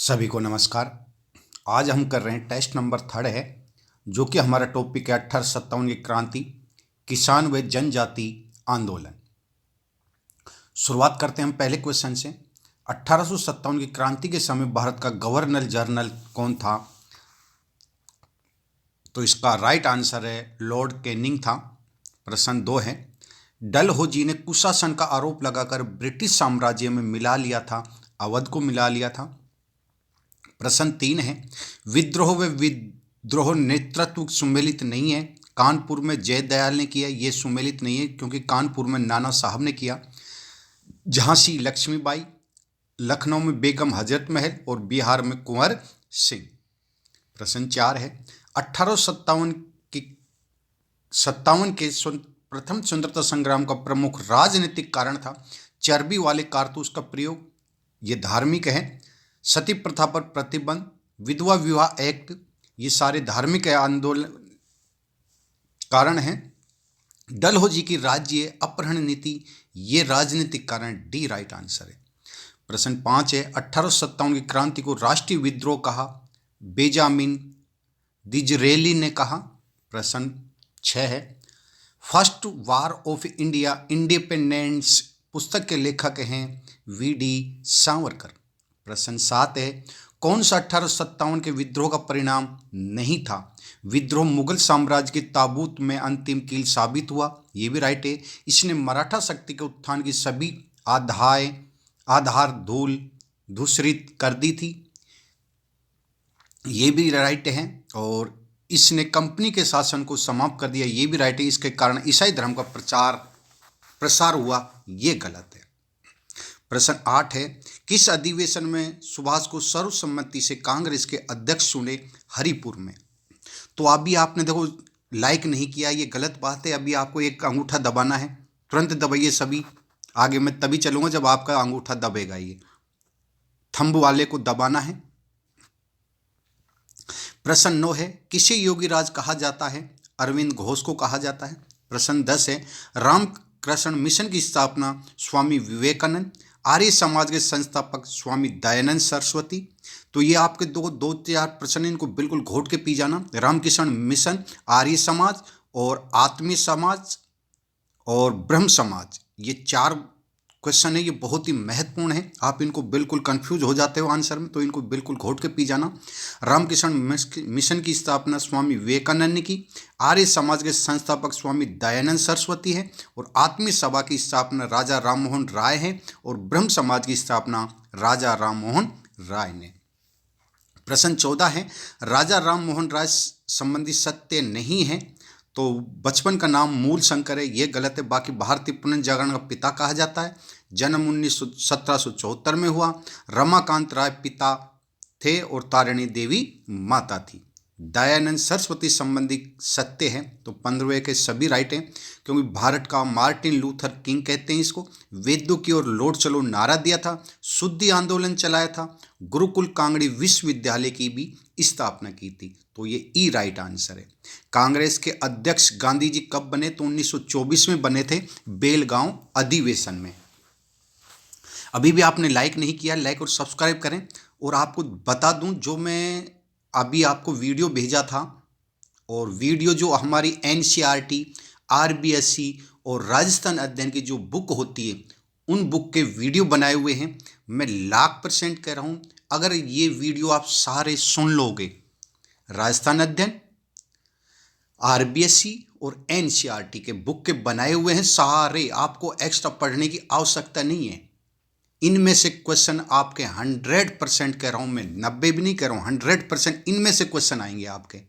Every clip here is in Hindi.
सभी को नमस्कार। आज हम कर रहे हैं टेस्ट नंबर 3 है, जो कि हमारा टॉपिक है 1857 की क्रांति, किसान व जनजाति आंदोलन। शुरुआत करते हैं हम पहले क्वेश्चन से। 1857 की क्रांति के समय भारत का गवर्नर जनरल कौन था? तो इसका राइट आंसर है लॉर्ड कैनिंग था। प्रश्न 2 है, डलहौजी ने कुशासन का आरोप लगाकर ब्रिटिश साम्राज्य में मिला लिया था, अवध को मिला लिया था। प्रश्न 3 है, विद्रोह व विद्रोह नेतृत्व सुमेलित नहीं है। कानपुर में जयदयाल ने किया, ये सुमेलित नहीं है क्योंकि कानपुर में नाना साहब ने किया। झांसी लक्ष्मीबाई, लखनऊ में बेगम हजरत महल और बिहार में कुंवर सिंह। प्रश्न 4 है, 1857 के प्रथम स्वतंत्रता संग्राम का प्रमुख राजनीतिक कारण था चर्बी वाले कारतूस का प्रयोग, ये धार्मिक है। सती प्रथा पर प्रतिबंध, विधवा विवाह एक्ट, ये सारे धार्मिक आंदोलन कारण हैं। डलहौजी की राज्य अपहरण नीति, ये राजनीतिक कारण, डी राइट आंसर है। प्रश्न 5 है, 1857 की क्रांति को राष्ट्रीय विद्रोह कहा, बेंजामिन डिज़रेली ने कहा। प्रश्न 6 है, first war of India independence पुस्तक के लेखक हैं वी.डी. सावरकर। प्रश्न 7 है, कौन सा 1857 के विद्रोह का परिणाम नहीं था? विद्रोह मुगल साम्राज्य के ताबूत में अंतिम कील साबित हुआ, ये भी राइट है। इसने मराठा शक्ति के उत्थान की सभी आधार धूल धूसरित कर दी थी, ये भी राइट है। और इसने कंपनी के शासन को समाप्त कर दिया, ये भी राइट है। इसके कारण ईसाई धर्म का प्रसार हुआ, ये गलत है। प्रश्न 8 है, किस अधिवेशन में सुभाष को सर्वसम्मति से कांग्रेस के अध्यक्ष चुने? हरिपुर में। तो अभी आपने देखो लाइक नहीं किया, ये गलत बात है। अभी आपको एक अंगूठा दबाना है, तुरंत दबाइए सभी। आगे मैं तभी चलूंगा जब आपका अंगूठा दबेगा, ये थंब वाले को दबाना है। प्रश्न 9 है, किसे योगी राज कहा जाता है? अरविंद घोष को कहा जाता है। प्रश्न 10 है, रामकृष्ण मिशन की स्थापना स्वामी विवेकानंद, आर्य समाज के संस्थापक स्वामी दयानंद सरस्वती। तो ये आपके दो चार प्रश्न, इनको बिल्कुल घोट के पी जाना। रामकृष्ण मिशन, आर्य समाज और आत्मीय समाज और ब्रह्म समाज, ये 4 क्वेश्चन है, ये बहुत ही महत्वपूर्ण है। आप इनको बिल्कुल कंफ्यूज हो जाते हो आंसर में, तो इनको बिल्कुल घोट के पी जाना। रामकृष्ण मिशन की स्थापना स्वामी विवेकानंद ने की, आर्य समाज के संस्थापक स्वामी दयानंद सरस्वती है और आत्मीय सभा की स्थापना राजा राममोहन राय है और ब्रह्म समाज की स्थापना राजा राममोहन राय ने। प्रश्न 14 है, राजा राममोहन राय संबंधी सत्य नहीं है। तो बचपन का नाम मूल शंकर है, ये गलत है। बाकी भारतीय पुनर्जागरण का पिता कहा जाता है। जन्म 1774 में हुआ। रमाकांत राय पिता थे और तारिणी देवी माता थी। दयानंद सरस्वती संबंधी सत्य है, तो 15वें के सभी राइट हैं, क्योंकि भारत का मार्टिन लूथर किंग कहते हैं इसको। वेदों की ओर लौट चलो नारा दिया था, शुद्धि आंदोलन चलाया था, गुरुकुल कांगड़ी विश्वविद्यालय की भी स्थापना की थी। तो ये ई राइट आंसर है। कांग्रेस के अध्यक्ष गांधी जी कब बने? तो 1924 में बने थे, बेलगांव अधिवेशन में। अभी भी आपने लाइक नहीं किया, लाइक और सब्सक्राइब करें। और आपको बता दूं, जो मैं अभी आपको वीडियो भेजा था, और वीडियो जो हमारी एनसीईआरटी, आरबीएसई और राजस्थान अध्ययन की जो बुक होती है, उन बुक के वीडियो बनाए हुए हैं। मैं 1,00,000% कह रहा हूं, अगर ये वीडियो आप सारे सुन लोगे, राजस्थान अध्ययन, आरबीएसई और एनसीईआरटी के बुक के बनाए हुए हैं सारे, आपको एक्स्ट्रा पढ़ने की आवश्यकता नहीं है। इनमें से क्वेश्चन आपके 100% कह रहा हूं मैं, 90 भी नहीं कह रहा हूं, 100% इनमें से क्वेश्चन आएंगे आपके।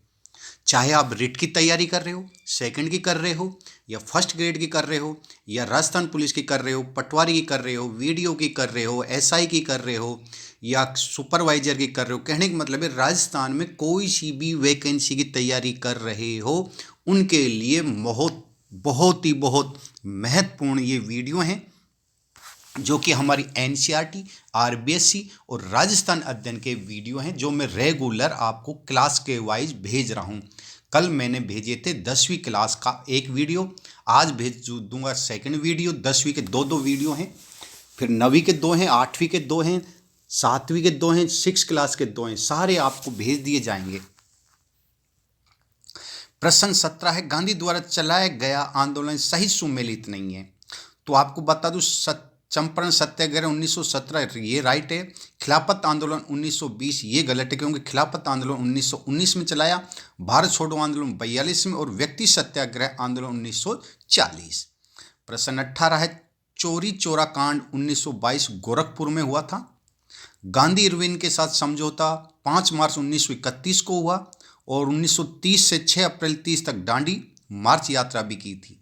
चाहे आप रिट की तैयारी कर रहे हो, सेकंड की कर रहे हो, या फर्स्ट ग्रेड की कर रहे हो, या राजस्थान पुलिस की कर रहे हो, पटवारी की कर रहे हो, वीडियो की कर रहे हो, एसआई की कर रहे हो, या सुपरवाइजर की कर रहे हो। कहने का मतलब है, राजस्थान में कोई सी भी वैकेंसी की तैयारी कर रहे हो, उनके लिए बहुत ही महत्वपूर्ण ये वीडियो हैं, जो कि हमारी एनसीईआरटी, आरबीएसई और राजस्थान अध्ययन के वीडियो हैं, जो मैं रेगुलर आपको क्लास के वाइज भेज रहा हूं। कल मैंने भेजे थे 10वीं क्लास का एक वीडियो, आज भेज दूंगा सेकंड वीडियो। 10वीं के दो वीडियो हैं, फिर 9वीं के 2 हैं, 8वीं के 2 हैं, 7वीं के 2 हैं, 6 क्लास के 2 हैं, सारे आपको भेज दिए जाएंगे। प्रश्न 17 है, गांधी द्वारा चलाया गया आंदोलन सही सुमेलित नहीं है। तो आपको बता दूं, चंपारण सत्याग्रह 1917 ये राइट है। खिलाफत आंदोलन 1920 ये गलत है, क्योंकि खिलाफत आंदोलन 1919 में चलाया, भारत छोड़ो आंदोलन 42 में, और व्यक्ति सत्याग्रह आंदोलन 1940। प्रश्न 18 है, चोरी चोरा कांड 1922 गोरखपुर में हुआ था। गांधी इरविन के साथ समझौता 5 मार्च 1931 को हुआ, और 1930 से 6 अप्रैल 30 तक दांडी मार्च यात्रा भी की थी।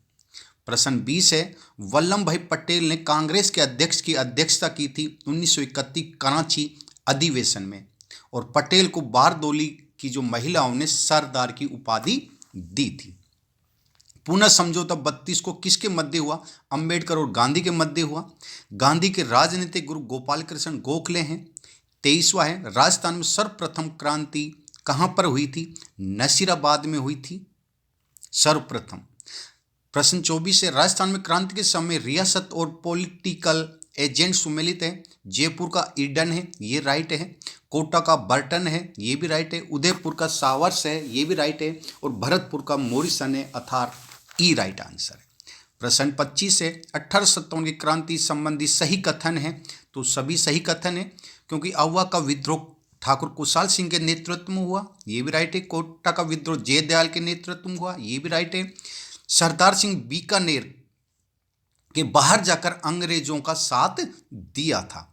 प्रश्न 20 है, वल्लभ भाई पटेल ने कांग्रेस के अध्यक्ष की अध्यक्षता की थी 1931 कराची अधिवेशन में, और पटेल को बारदोली की जो महिलाओं ने सरदार की उपाधि दी थी। पुनः समझौता 32 को किसके मध्य हुआ? अंबेडकर और गांधी के मध्य हुआ। गांधी के राजनीतिक गुरु गोपाल कृष्ण गोखले हैं। 23वां है, राजस्थान में सर्वप्रथम क्रांति कहाँ पर हुई थी? नसीराबाद में हुई थी सर्वप्रथम। प्रश्न 24 है, राजस्थान में क्रांति के समय रियासत और पॉलिटिकल एजेंट सुमेलित है। जयपुर का ईडन है, ये राइट है। कोटा का बर्टन है, ये भी राइट है। उदयपुर का सावर्स है, ये भी राइट है। और भरतपुर का मोरिसन है, अर्थात ई राइट आंसर है। प्रश्न 25 है, 1857 की क्रांति संबंधी सही कथन है। तो सभी सही कथन है, क्योंकि अहुआ का विद्रोह ठाकुर कुशाल सिंह के नेतृत्व में हुआ, ये भी राइट है। कोटा का विद्रोह जयदयाल के नेतृत्व में हुआ, ये भी राइट है। सरदार सिंह बीकानेर के बाहर जाकर अंग्रेजों का साथ दिया था।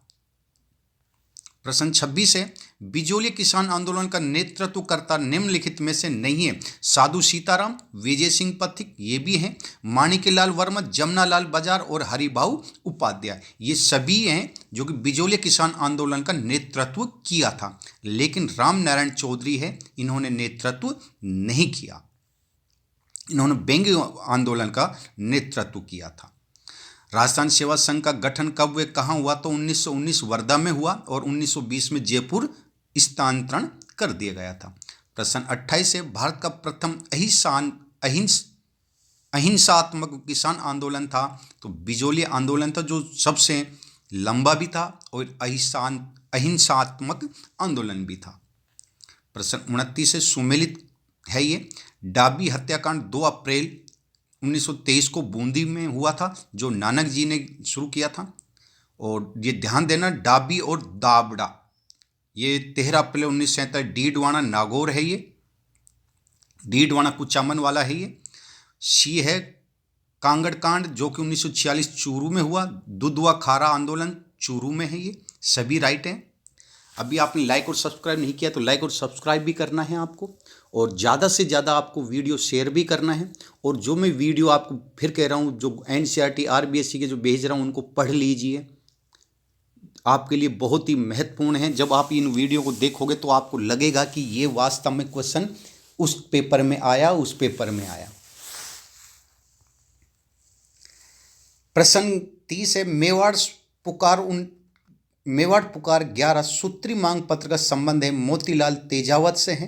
प्रश्न 26 है, बिजोली किसान आंदोलन का नेतृत्वकर्ता निम्नलिखित में से नहीं है। साधु सीताराम, विजय सिंह पथिक, ये भी हैं। माणिक्यलाल वर्मा, जमनालाल बजाज और हरिभाऊ उपाध्याय, ये सभी हैं जो कि बिजोली किसान आंदोलन का नेतृत्व किया था। लेकिन राम नारायण चौधरी है, इन्होंने नेतृत्व नहीं किया, इन्होंने बेंगे आंदोलन का नेतृत्व किया था। राजस्थान सेवा संघ का गठन कब व कहाँ हुआ? तो 1919 वर्धा में हुआ, और 1920 में जयपुर स्थानांतरण कर दिया गया था। प्रश्न 28 है, भारत का प्रथम अहिंसात्मक किसान आंदोलन था। तो बिजोली आंदोलन था, जो सबसे लंबा भी था और अहिंसात्मक आंदोलन भी था। प्रश्न 29 है, सुमेलित है ये। डाबी हत्याकांड 2 अप्रैल 1923 को बूंदी में हुआ था, जो नानक जी ने शुरू किया था। और ये ध्यान देना, डाबी और दाबड़ा, ये 13 अप्रैल 1947 डीडवाना नागौर है, ये डीडवाना कुचामन वाला है। ये सी है, कांगड़ कांड जो कि 1946 चूरू में हुआ। दुधवा खारा आंदोलन चूरू में है, ये सभी राइट हैं। अभी आपने लाइक और सब्सक्राइब नहीं किया तो लाइक और सब्सक्राइब भी करना है आपको, और ज़्यादा से ज़्यादा आपको वीडियो शेयर भी करना है। और जो मैं वीडियो आपको फिर कह रहा हूँ, जो एनसीईआरटी आरबीएससी के जो भेज रहा हूँ, उनको पढ़ लीजिए, आपके लिए बहुत ही महत्वपूर्ण है। जब आप इन वीडियो को देखोगे तो आपको लगेगा कि ये वास्तव में क्वेश्चन उस पेपर में आया, उस पेपर में आया। प्रश्न 30 है, मेवाड़ पुकार 11 सूत्री मांग पत्र का संबंध है मोतीलाल तेजावत से है।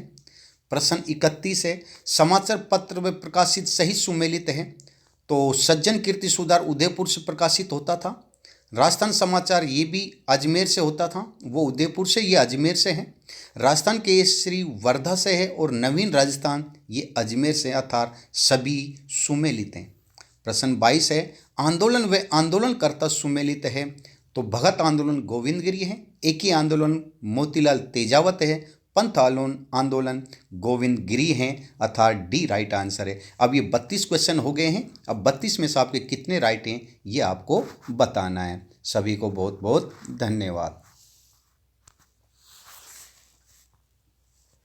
प्रश्न 31 है, समाचार पत्र में प्रकाशित सही सुमेलित है। तो सज्जन कीर्ति सुधार उदयपुर से प्रकाशित होता था। राजस्थान समाचार ये भी अजमेर से होता था, वो उदयपुर से, ये अजमेर से है। राजस्थान केसरी वर्धा से है, और नवीन राजस्थान ये अजमेर से, अर्थात सभी सुमेलित हैं। प्रश्न 22 है, आंदोलन व आंदोलनकर्ता सुमेलित है। तो भगत आंदोलन गोविंदगिरी है, एकी आंदोलन मोतीलाल तेजावत है, पंथ आंदोलन गोविंदगिरी हैं, अर्थात डी राइट आंसर है। अब ये 32 क्वेश्चन हो गए हैं। अब 32 में से आपके कितने राइट हैं ये आपको बताना है। सभी को बहुत बहुत धन्यवाद।